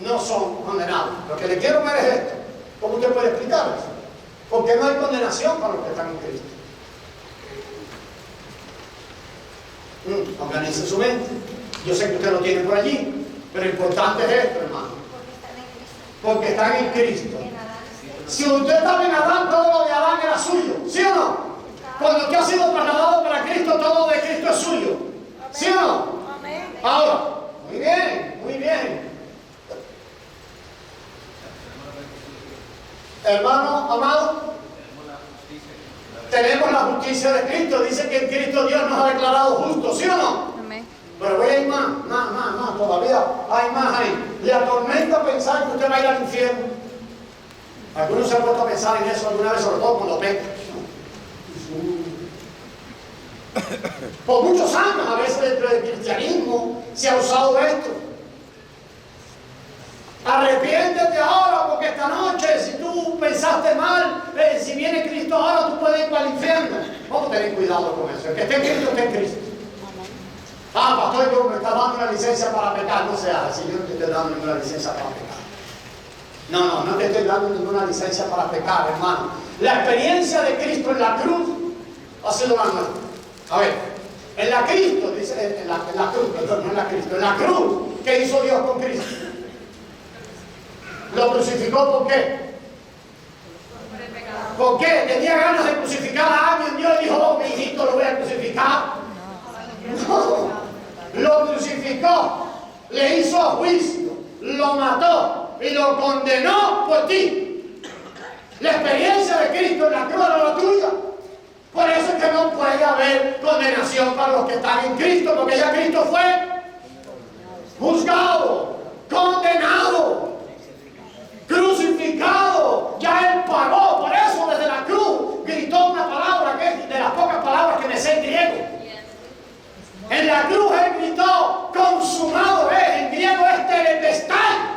no son condenados. Lo que le quiero ver es esto. ¿Cómo usted puede explicar eso? Porque no hay condenación para los que están en Cristo. Organice su mente. Yo sé que usted lo tiene por allí, pero lo importante es esto, hermano. Porque están en Cristo. Si usted estaba en Adán, todo lo de Adán era suyo, ¿sí o no? Cuando usted ha sido trasladado para Cristo, todo lo de Cristo es suyo, ¿sí o no? Ahora, muy bien, muy bien. Hermano amado, tenemos la justicia de Cristo. Dice que en Cristo Dios nos ha declarado justos, ¿sí o no? Amén. Pero voy a ir más, todavía hay más ahí. Le atormenta pensar que usted va a ir al infierno. Algunos se han puesto a pensar en eso alguna vez, sobre todo cuando pecan. Por muchos años, a veces dentro del cristianismo, se ha usado esto. Arrepiéntete ahora, porque esta noche, si tú pensaste mal, si viene Cristo ahora, tú puedes ir para el infierno. Vamos a tener cuidado con eso. El que esté en Cristo, esté en Cristo. Ah, pastor, yo me está dando una licencia para pecar. No se hace, yo no te estoy dando ninguna licencia para pecar. No te estoy dando ninguna licencia para pecar, hermano. La experiencia de Cristo en la cruz ha sido la nuestra. A ver, en la Cristo, dice, en la cruz, perdón, no en la Cristo, en la cruz, ¿qué hizo Dios con Cristo? ¿Lo crucificó por qué? ¿Por qué? ¿Tenía ganas de crucificar a alguien? Dios dijo, oh, mi hijito, lo voy a crucificar. No, lo crucificó, le hizo juicio, lo mató y lo condenó por ti. La experiencia de Cristo en la cruz era la tuya. Por eso es que no puede haber condenación para los que están en Cristo, porque ya Cristo fue juzgado, condenado, crucificado, ya Él pagó. Por eso desde la cruz gritó una palabra que es de las pocas palabras que me sé en griego. En la cruz Él gritó, consumado es, en griego es tetelestai.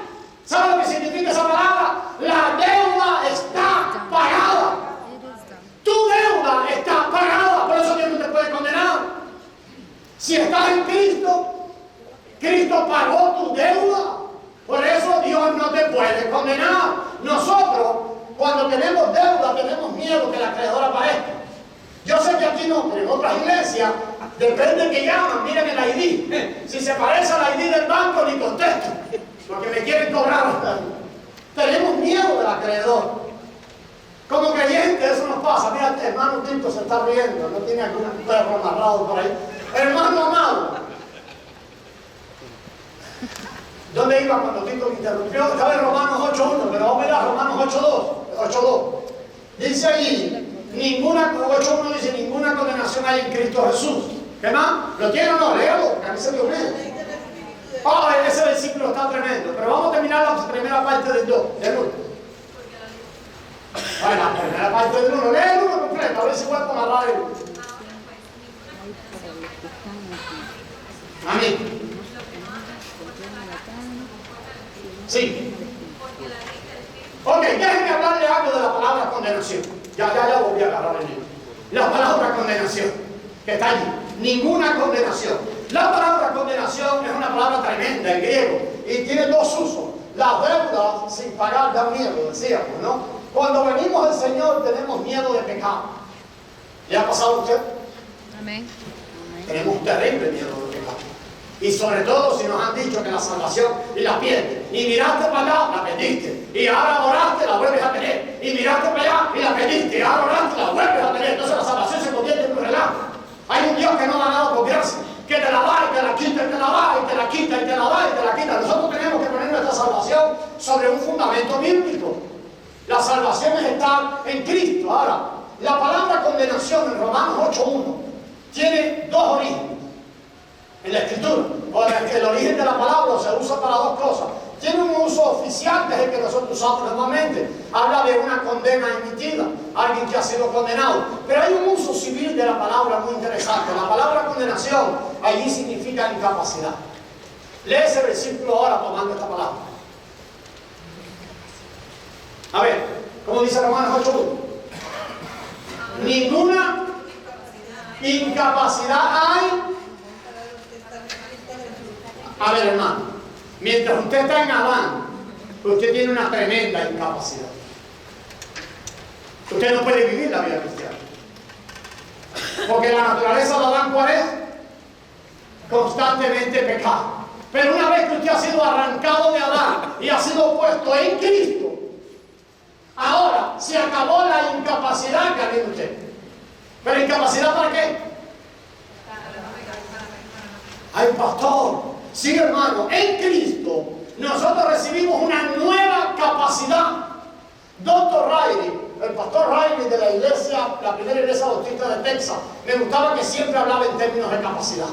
¿Sabe lo que significa esa palabra? La deuda está pagada. Tu deuda está pagada, por eso Dios no te puede condenar. Si estás en Cristo, Cristo pagó tu deuda. Por eso Dios no te puede condenar. Nosotros, cuando tenemos deuda, tenemos miedo que la acreedora aparezca. Yo sé que aquí no, pero en otras iglesias, depende de que llaman, miren el ID. Si se parece al ID del banco, ni contesto, porque me quieren cobrar. Tenemos miedo del acreedor. Como creyente eso nos pasa. Mira, hermano Tito se está riendo, no tiene algún perro amarrado por ahí. Hermano amado, ¿dónde iba cuando Tito me interrumpió? Estaba en Romanos 8.1, pero vamos a ir a Romanos 8.2. Dice allí, 8.1 dice, ninguna condenación hay en Cristo Jesús. ¿Qué más? ¿Lo tiene o no? Léalo, porque a mí se me olvida. Ese versículo está tremendo. Pero vamos a terminar la primera parte del 2. Bueno, la primera parte del 1, lee el 1 completo, a ver si puedo amarrar el 1. Amén. Sí. Ok, déjenme hablarle algo de la palabra condenación. Ya volví a agarrar el libro. La palabra condenación, que está allí. Ninguna condenación. La palabra condenación es una palabra tremenda en griego y tiene dos usos. La deuda sin pagar da miedo, decíamos, ¿no? Cuando venimos al Señor tenemos miedo de pecado. ¿Le ha pasado a usted? Amén. Tenemos un terrible miedo de pecado. Y sobre todo si nos han dicho que la salvación y la pierdes. Y miraste para allá, la perdiste. Y ahora oraste, la vuelves a tener. Y miraste para allá y la perdiste. Y ahora oraste, la vuelves a tener. Entonces la salvación se convierte en un relajo. Hay un Dios que no da nada por gracia. Que te la da y te la quita y te la da y te la quita y te la da y te la quita. Nosotros tenemos que poner nuestra salvación sobre un fundamento bíblico. La salvación es estar en Cristo. Ahora, la palabra condenación en Romanos 8.1 tiene dos orígenes en la Escritura. El origen de la palabra se usa para dos cosas. Tiene un uso oficial, que es el que nosotros usamos normalmente. Habla de una condena emitida, alguien que ha sido condenado. Pero hay un uso civil de la palabra muy interesante. La palabra condenación allí significa incapacidad. Lee ese versículo ahora tomando esta palabra. A ver, ¿cómo dice Romanos 8.1? Ninguna incapacidad hay. A ver, hermano, mientras usted está en Adán, usted tiene una tremenda incapacidad. Usted no puede vivir la vida cristiana. Porque la naturaleza de Adán, ¿cuál es? Constantemente pecado. Pero una vez que usted ha sido arrancado de Adán y ha sido puesto en Cristo, ahora acabó la incapacidad que había en usted. ¿Pero incapacidad para qué? Ay, pastor. Sí, hermano, en Cristo nosotros recibimos una nueva capacidad. Dr. Riley, el pastor Riley de la iglesia, la primera iglesia bautista de Texas, me gustaba que siempre hablaba en términos de capacidad.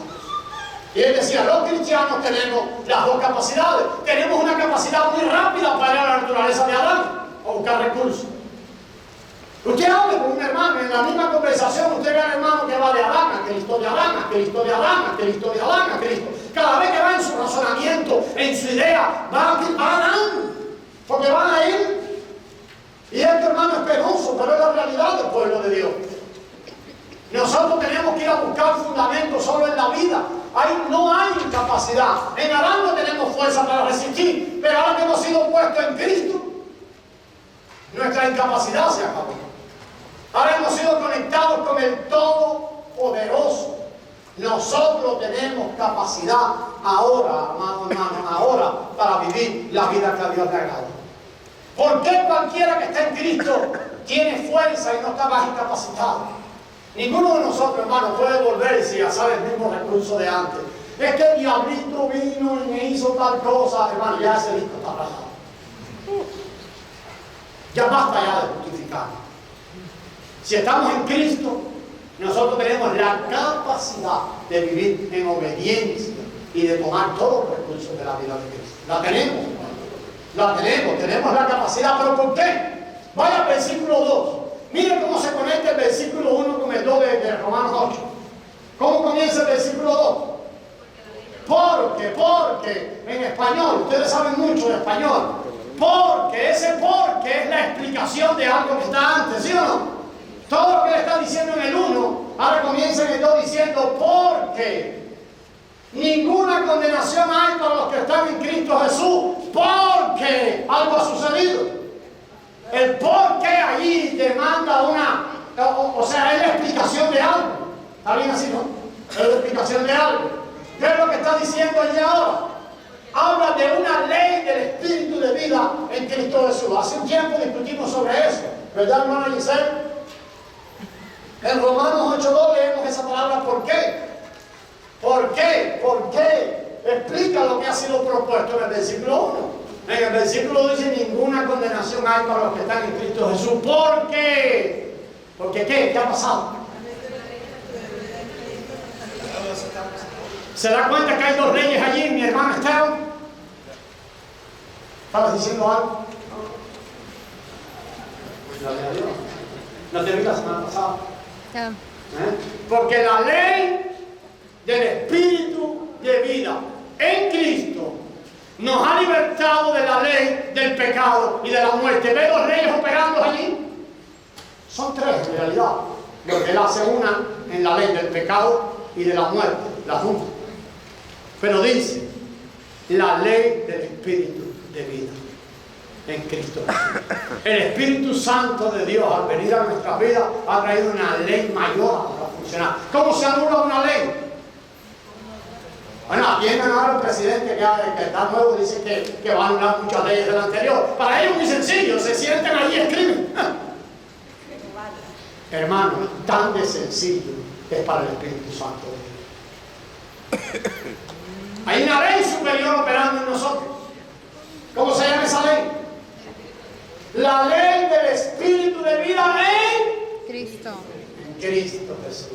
Y él decía, los cristianos tenemos las dos capacidades. Tenemos una capacidad muy rápida para ir a la naturaleza de Adán, o buscar recursos. Usted habla con un hermano, en la misma conversación usted ve al hermano que va de Adán a Cristo, de Adán a Cristo, de Adán a Cristo, de Adán a Cristo. Cada vez que va en su razonamiento, en su idea, va a Adán, porque van a él. Y este hermano es penoso, pero es la realidad del pueblo de Dios. Nosotros tenemos que ir a buscar fundamentos solo en la vida. Ahí no hay incapacidad. En Adán no tenemos fuerza para resistir, pero ahora que hemos sido puestos en Cristo, nuestra incapacidad se acabó. Ahora hemos sido conectados con el Todopoderoso. Nosotros tenemos capacidad ahora, amado hermano, ahora para vivir la vida que a Dios le agrada. ¿Por qué cualquiera que está en Cristo tiene fuerza y no está más incapacitado? Ninguno de nosotros, hermano, puede volverse a saber el mismo recurso de antes. Es que el diablito vino y me hizo tal cosa, hermano, ya ese disco está rayado. Ya basta ya de justificar. Si estamos en Cristo, nosotros tenemos la capacidad de vivir en obediencia y de tomar todos los recursos de la vida de Cristo. La tenemos, la tenemos la capacidad, pero ¿por qué? Vaya al versículo 2. Miren cómo se conecta el versículo 1 con el 2 de Romanos 8. ¿Cómo comienza el versículo 2? Porque, en español, ustedes saben mucho de español. Porque, ese porque es la explicación de algo que está antes, ¿sí o no? Todo lo que le está diciendo en el 1, ahora comienza en el 2 diciendo porque ninguna condenación hay para los que están en Cristo Jesús, porque algo ha sucedido. El por qué allí demanda o sea, es la explicación de algo. ¿Está bien así, no? Es la explicación de algo. ¿Qué es lo que está diciendo allí ahora? Habla de una ley del espíritu de vida en Cristo Jesús. Hace un tiempo discutimos sobre eso, ¿verdad, hermana Giselle? En Romanos 8:2 leemos esa palabra ¿por qué? ¿Por qué? ¿Por qué? Explica lo que ha sido propuesto en el versículo 1. En el versículo 2 dice ninguna condenación hay para los que están en Cristo Jesús. ¿Por qué? ¿Porque qué? ¿Qué ha pasado? ¿Se da cuenta que hay dos leyes allí, mi hermano Esteban? ¿Estabas diciendo algo? Gloria a Dios. ¿No te vi la semana pasada? No. Porque la ley del espíritu de vida en Cristo nos ha libertado de la ley del pecado y de la muerte. ¿Ve dos leyes operando allí? Son tres en realidad. Porque él hace una en la ley del pecado y de la muerte, la junta. Pero dice, la ley del espíritu de vida en Cristo. El Espíritu Santo de Dios al venir a nuestras vidas ha traído una ley mayor para funcionar. ¿Cómo se anula una ley? Bueno, aquí en ahora el presidente que está nuevo dice que va a anular muchas leyes de la anterior. Para ellos es muy sencillo, se sienten allí y escriben. Hermano, tan de sencillo es para el Espíritu Santo de Dios. Hay una ley superior operando en nosotros. ¿Cómo se llama esa ley? La ley del Espíritu de vida en Cristo. En Cristo Jesús.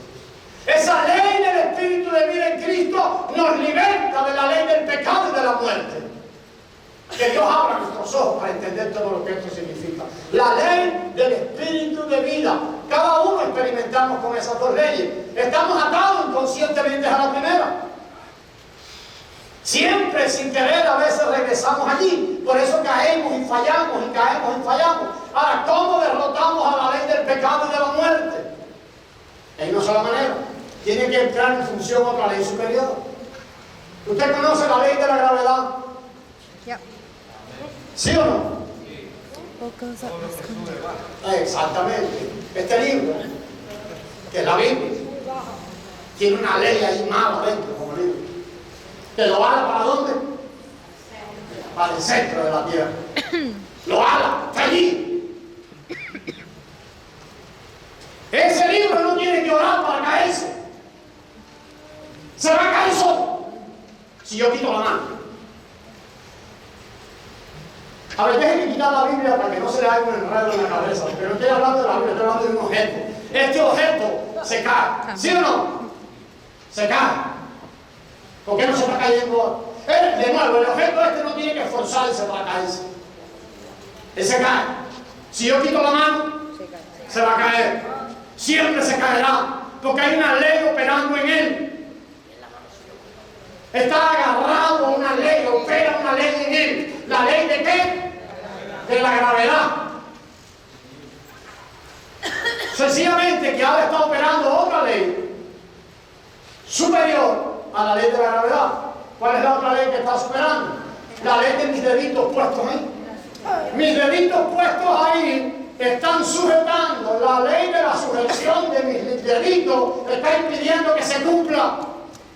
Esa ley del Espíritu de vida en Cristo nos liberta de la ley del pecado y de la muerte. Que Dios abra nuestros ojos para entender todo lo que esto significa. La ley del Espíritu de vida. Cada uno experimentamos con esas dos leyes. Estamos atados inconscientemente a la primera. Siempre sin querer a veces regresamos allí. Por eso caemos y fallamos y caemos y fallamos. Ahora, ¿cómo derrotamos a la ley del pecado y de la muerte? En una sola manera. Tiene que entrar en función otra ley superior. ¿Usted conoce la ley de la gravedad? Yep. ¿Sí o no? What goes up must come down. Exactamente. Este libro, que es la Biblia, tiene una ley ahí mala dentro, como libro. ¿Que lo ala para dónde? Para el centro de la tierra. Lo ala, está allí. si yo quito la mano. A ver, déjenme quitar la Biblia para que no se le haga un enredo en la cabeza, porque no estoy hablando de la Biblia, estoy hablando de un objeto. Este objeto se cae, ¿sí o no? Se cae. ¿Por qué no se está cayendo? De nuevo, el objeto este no tiene que esforzarse para caerse. Él se cae. Si yo quito la mano, se va a caer. Siempre se caerá, porque hay una ley operando en él. Está agarrado a una ley, opera una ley en él. ¿La ley de qué? De la gravedad. Sencillamente que ahora está operando otra ley superior a la ley de la gravedad. ¿Cuál es la otra ley que está superando? La ley de mis deditos puestos ahí. Mis deditos puestos ahí están sujetando. La ley de la sujeción de mis deditos está impidiendo que se cumpla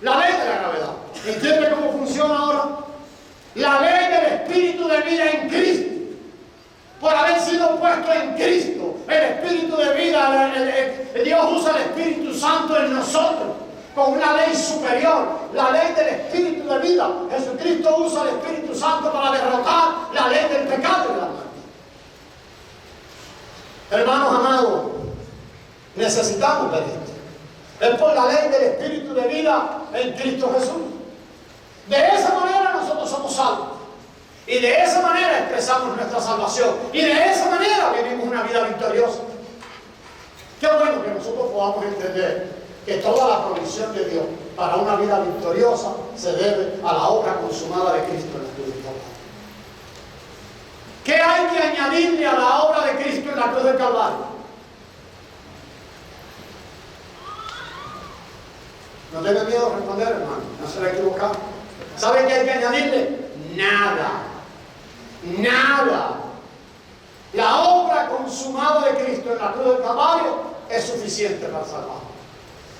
la ley de la gravedad. ¿Entiende cómo funciona ahora? La ley del espíritu de vida en Cristo. Por haber sido puesto en Cristo, el espíritu de vida, Dios usa el Espíritu Santo en nosotros con una ley superior, la ley del espíritu de vida. Jesucristo usa el Espíritu Santo para derrotar la ley del pecado y de la muerte. Hermanos amados, necesitamos ver esto. Es por la ley del espíritu de vida en Cristo Jesús. De esa manera nosotros somos salvos. Y de esa manera expresamos nuestra salvación. Y de esa manera vivimos una vida victoriosa. Qué bueno que nosotros podamos entender que toda la provisión de Dios para una vida victoriosa se debe a la obra consumada de Cristo en la cruz del Calvario. ¿Qué hay que añadirle a la obra de Cristo en la cruz del Calvario? No tenga miedo de responder, hermano. No se le ha equivocado. ¿Sabe qué hay que añadirle? Nada. Nada. La obra consumada de Cristo en la cruz del Calvario es suficiente para salvar.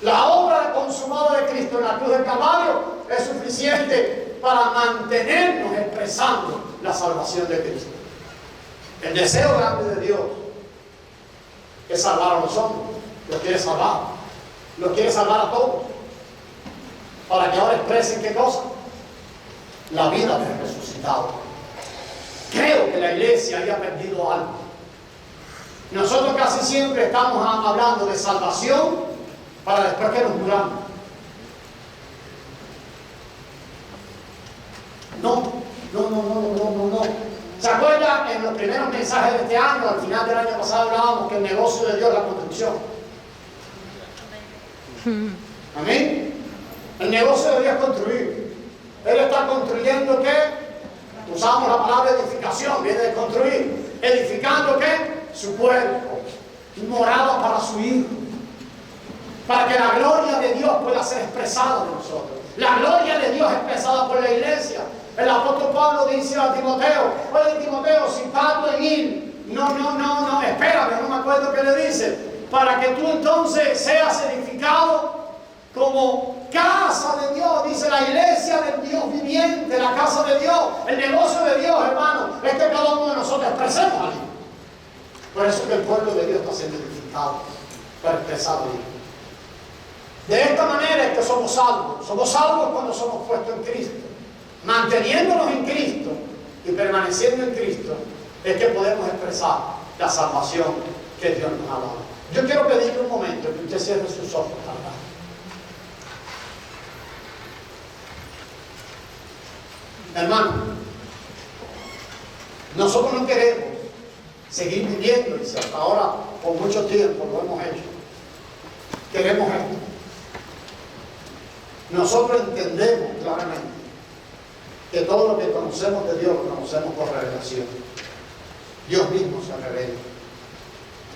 La obra consumada de Cristo en la cruz del Calvario es suficiente para mantenernos expresando la salvación de Cristo. El deseo grande de Dios es salvar a los hombres. Los quiere salvar. Los quiere salvar a todos. Para que ahora expresen ¿qué cosa? La vida del resucitado. Creo que la iglesia había perdido algo. Nosotros casi siempre estamos hablando de salvación para después que nos muramos. No. ¿Se acuerdan? En los primeros mensajes de este año, al final del año pasado, hablábamos que el negocio de Dios es la construcción. ¿Amén? El negocio de Dios es construir. Él está construyendo ¿qué? Usamos la palabra edificación, viene de construir. ¿Edificando qué? Su cuerpo. Morada para su Hijo. Para que la gloria de Dios pueda ser expresada de nosotros. La gloria de Dios expresada por la iglesia. El apóstol Pablo dice a Timoteo: oye Timoteo, si tardo en ir, no, espérame, no me acuerdo qué le dice. Para que tú entonces seas edificado como casa de Dios, dice la iglesia del Dios viviente, la casa de Dios, el negocio de Dios, hermano, es que cada uno de nosotros expresemos a Dios. Por eso es que el pueblo de Dios está siendo edificado para expresar a Dios. De esta manera es que somos salvos. Somos salvos cuando somos puestos en Cristo. Manteniéndonos en Cristo y permaneciendo en Cristo es que podemos expresar la salvación que Dios nos ha dado. Yo quiero pedirle un momento que usted cierre sus ojos, ¿verdad? Hermano, nosotros no queremos seguir viviendo, y hasta ahora por mucho tiempo lo hemos hecho. Queremos esto. Nosotros entendemos claramente que todo lo que conocemos de Dios lo conocemos por revelación. Dios mismo se revela.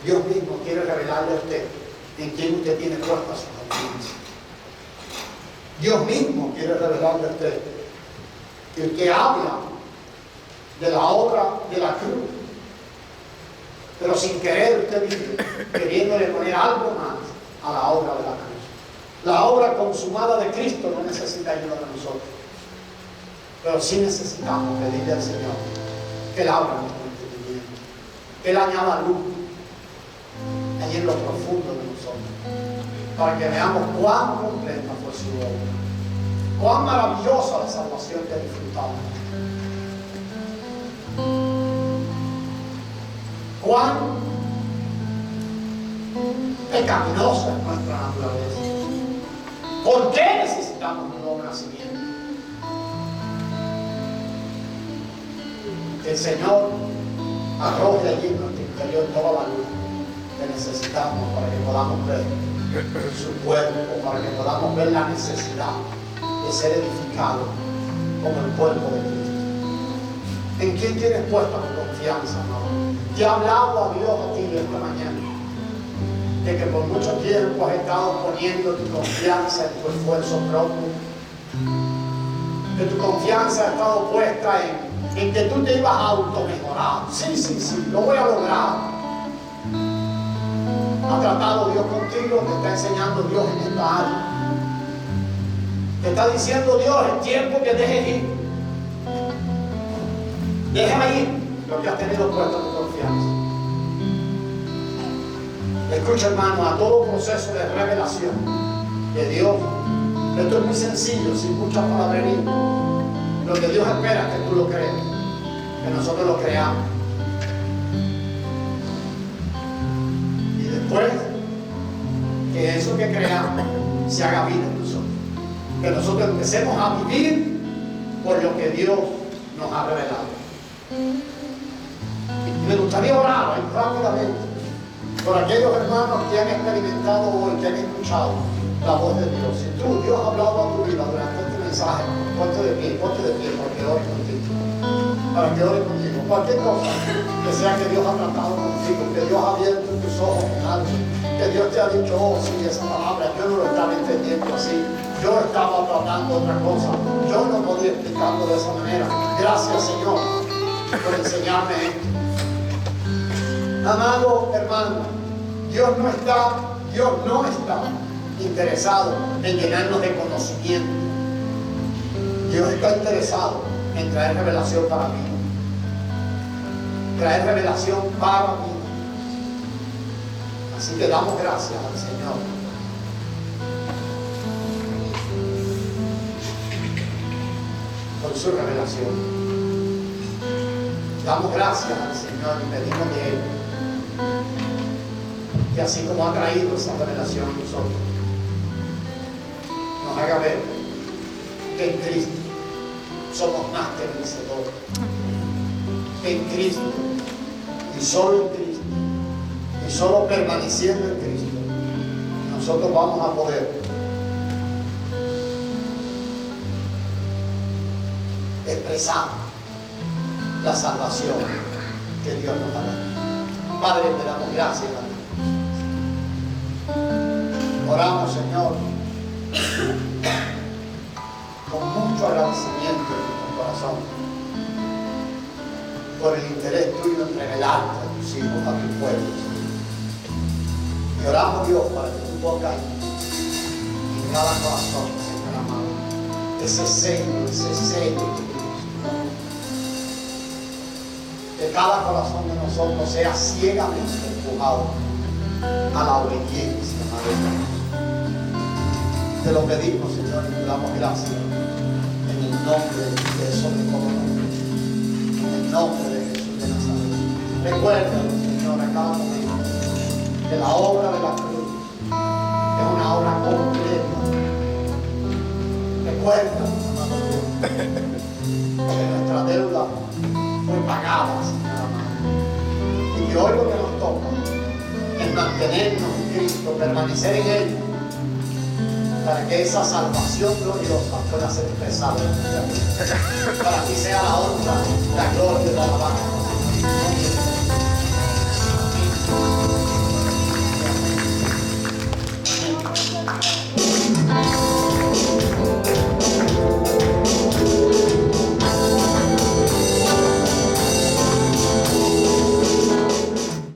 Dios mismo quiere revelarle a usted en quién usted tiene puestas sus confianzas. Dios mismo quiere revelarle a usted que el que habla de la obra de la cruz, pero sin querer usted vive queriéndole poner algo más a la obra de la cruz. La obra consumada de Cristo no necesita ayuda de nosotros, pero sí necesitamos pedirle al Señor que Él abra nuestro entendimiento, que Él añada luz allí en lo profundo de nosotros, para que veamos cuán completa fue su obra, Cuán maravillosa la salvación que disfrutamos. Cuán pecaminosa es nuestra naturaleza. ¿Por qué necesitamos un nuevo nacimiento? Que el Señor arroje allí en nuestro interior toda la luz que necesitamos para que podamos ver su cuerpo, para que podamos ver la necesidad de ser edificados como el cuerpo de Cristo. ¿En quién tienes puesta tu confianza, amado? Te ha hablado a Dios a ti esta mañana de que por mucho tiempo has estado poniendo tu confianza en tu esfuerzo propio, que tu confianza ha estado puesta en que tú te ibas a automejorar. Sí, lo voy a lograr. ¿Ha tratado Dios contigo? ¿Te está enseñando Dios en esta área? ¿Te está diciendo Dios, es tiempo que dejes ir? Deja ir lo que has tenido puesto tu confianza. Escucha, hermano, a todo proceso de revelación de Dios, esto es muy sencillo, sin mucha palabrería. Lo que Dios espera es que tú lo creas, que nosotros lo creamos. Y después, que eso que creamos se haga vida en nosotros. Que nosotros empecemos a vivir por lo que Dios nos ha revelado. Y me gustaría orar ahí rápidamente por aquellos hermanos que han experimentado hoy, que han escuchado la voz de Dios. Si Dios ha hablado a tu vida durante este mensaje, ponte de pie para que ore contigo. Para que ore contigo. Cualquier cosa que sea que Dios ha tratado contigo, que Dios ha abierto tus ojos en algo, que Dios te ha dicho, oh sí, esa palabra, yo no lo estaba entendiendo así. Yo estaba tratando otra cosa. Yo no podía explicarlo de esa manera. Gracias, Señor, por enseñarme esto. Amado hermano, Dios no está interesado en llenarnos de conocimiento. Dios está interesado en traer revelación para mí. Traer revelación para mí. Así que damos gracias al Señor. Por su revelación. Damos gracias al Señor y pedimos de Él que así como ha traído esa revelación a nosotros, nos haga ver que en Cristo somos más que vencedores. En Cristo, y solo en Cristo, y solo permaneciendo en Cristo, nosotros vamos a poder expresar la salvación que Dios nos ha dado. Padre, te damos gracias a ti. Oramos, Señor, con mucho agradecimiento en nuestro corazón por el interés tuyo en revelarte a tus hijos, a tu pueblo, Señor. Y oramos, Dios, para que tú pongas en cada corazón, Señor amado, ese sello tuyo. Que cada corazón de nosotros sea ciegamente empujado a la obediencia, Madre. Te lo pedimos, Señor, y te damos gracias en el nombre de sobre todo nombre, en el nombre de Jesús de Nazaret. Recuerda, Señor, a cada momento que la obra de la cruz es una obra completa. Recuerda, amado Dios, que nuestra deuda fue pagada, Señor amado, y que hoy lo que nos toca es mantenernos en Cristo, permanecer en Él, para que esa salvación gloriosa pueda ser expresada en nuestra vida. Para ti sea la honra, la gloria y la alabanza.